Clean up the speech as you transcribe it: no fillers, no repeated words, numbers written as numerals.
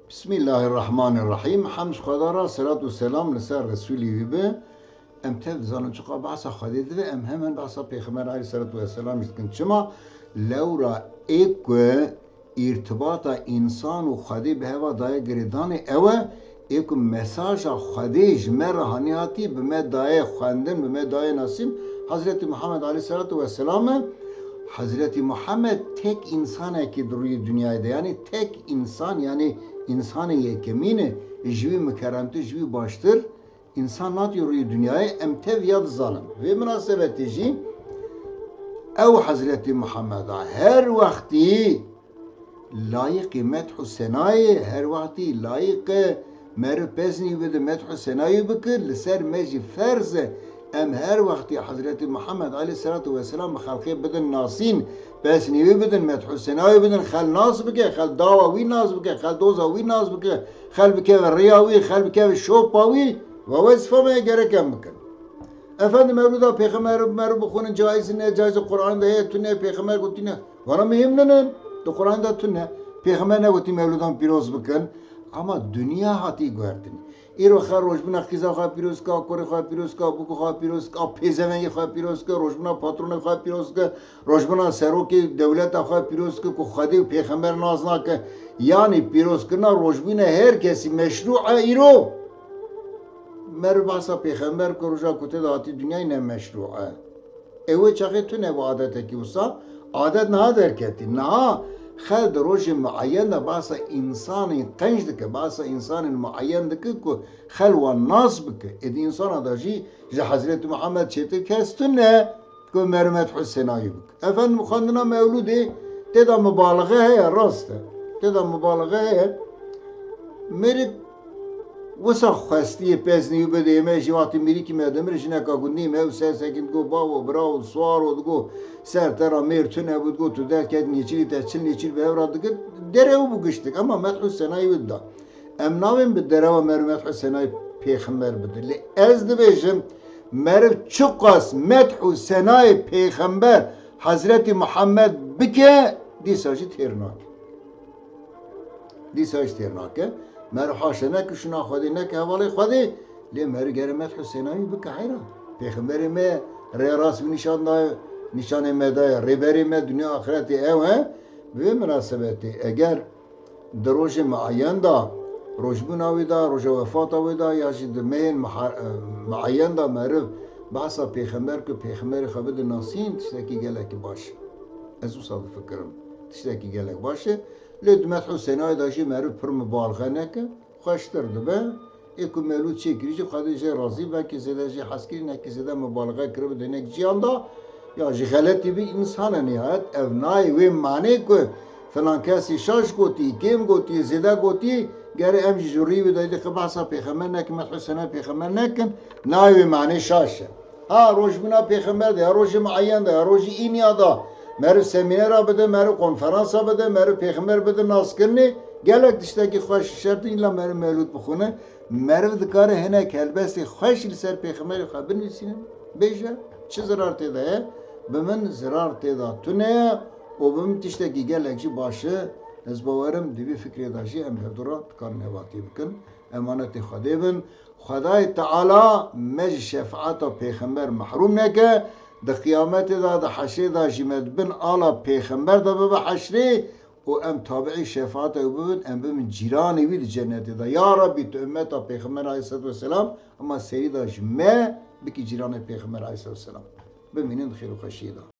Bismillahirrahmanirrahim. Hamd Xwedara, salatu selam li ser Resulî wî be. Em tev dizanin çiqa behsa Xwedê dibe, em hemen behsa Pêxember aleyhissalatu vesselam jî dikin. Çima lewra ê ku îrtibata însan û Xwedê bi heva daye girêdanê ew e ê ku mesaja Xwedê ji me re hanîhatî bi me daye xwendin, bi me daye nasîn Hazreti Muhammed aleyhissalatu vesselam e. Hazreti Muhammed tek insanekî duruyor dünyada. Yani tek insan, yani insan-ı yekemîne jî mükerremtir, jî baştır. İnsan natıyor dünyaya em tev yad zalim. Ve münasebeti jî ev Hazreti Muhammed'a her vakti layık methu senayi, her vakti layık merü pezni ve de methu senayi bikir li ser meci ferze em her vakti Hazreti Muhammed aleyhissalatu vesselam halkı bidin nasin pesnivi bidin methu senayi bidin khal nas bike khal dava vi nas bike khal doza vi nas bike khal bike ve riyavi khal bike ve şopavi ve vazifamaya gereken bikin. Efendim Mevluda Peygamber merhaba bukhunun caizi ne caizi Kur'an'da he tünne Peygamber gutine vana mühimlenen de Kur'an'da tünne Peygamber ne guti Mevludan piroz bikin ama dünya hati gördün. İro xar rojbuna xiza xwa piroz ka kore xwa piroz ka buku xwa piroz ka pezevengi xwa piroz ka rojbuna patrona xwa piroz ka rojbuna seroki devleta xwa piroz ka ku xadi Peygamber nazna ka yani piroz kına rojbuna herkesi meşru'a iro merhaba Peygamber koruca kute da hati dünyayı ne meşru'a ewe çağı tüne bu adete usa adet naha derketi naha خد روش معين باسا انسان قنج دك باسا انسان معين دك کو خل و ناس بك اد انسان داجي ج حضرت محمد چته کستنه کو مرمت حسین ایوب افن مخندنا مولودی تدا مبالغه هي راست تدا مبالغه هي مر وسا خواستی پزنی بده ما جوات میری کی مدمر جنا کا گونی ما سسکین گو باو براو سوارو دگو سر ترا مرتونه بود گو تو derken niçili teçil niçil ve evradık derev bu güçtük ama Methu Senay vidda emnavim bir derev Methu Senay peygamber bidir ezdi bejim merv çuqas Methu Senay peygamber Hazreti Muhammed bike disajit ternak mer haşene ki şuna xwedê neke hevalê xwedê lê mer gere Methu Senayî bike heyran peygamberê me rê rast bi nîşanê me daye rêberê me dünya axiretê ew he vê münasebetê eger di rojê meayen da rojbûna wê da roja wefata wê da ya jî di meyên meayen da meriv behsa peygamber ku peygamberê xwe bide nasîn tiştekî gelekî baş ez wisa difikirim tiştekî gelek baş e lê di Methu Senayî da jî meriv pir mübaliğe neke xweştir dibe ê ku mevlûd çêkirî jî xwedê jê razî belkî zêde jî heskirî nekî zêde mübaliğe kiribe di hinek ciyan da ya ji xeletî bir insan nihayet ev nayê wê manê ku filan kesî şaş gotî kêm gotî zêde gotî gere em jî ji rî wê de dixê behsa peygamber nekin Methu Senayî peygamber nekin nayê wê manê şaş e ha rojbûna peygamber de ya rojê meayen de ya rojî îniya da meriv seminera bide meriv konferansa bide meriv peygamber bide naskirnê gelek tiştekî xweş şertî îla meriv mevlûd bixwîne meriv dikare hinek helbestê xweş li ser peygamberê xwe binivîsîne bêje çi zirar têde ye bi min zirar têda tune û bi min tiştekî gelek jî baş e ez bawerim di vî fikrê da jî em hevdûra dikarin hevatî bikin emanetê Xwedê bin Xwedayê Teala me ji şefaata peygamber mehrûm neke di kıyametê da di heşrê da jî me dibin ala peygamber da bibe heşrê û em tabiî şefaata ew bibin em bibin cîranê wî di cennetê da ya Rabbi tu ümmeta peygamber aleyhissalatu vesselam ama serî da ji me bikî cîranê peygamber aleyhissalatu vesselam bimînin di xêr û xweşiyê da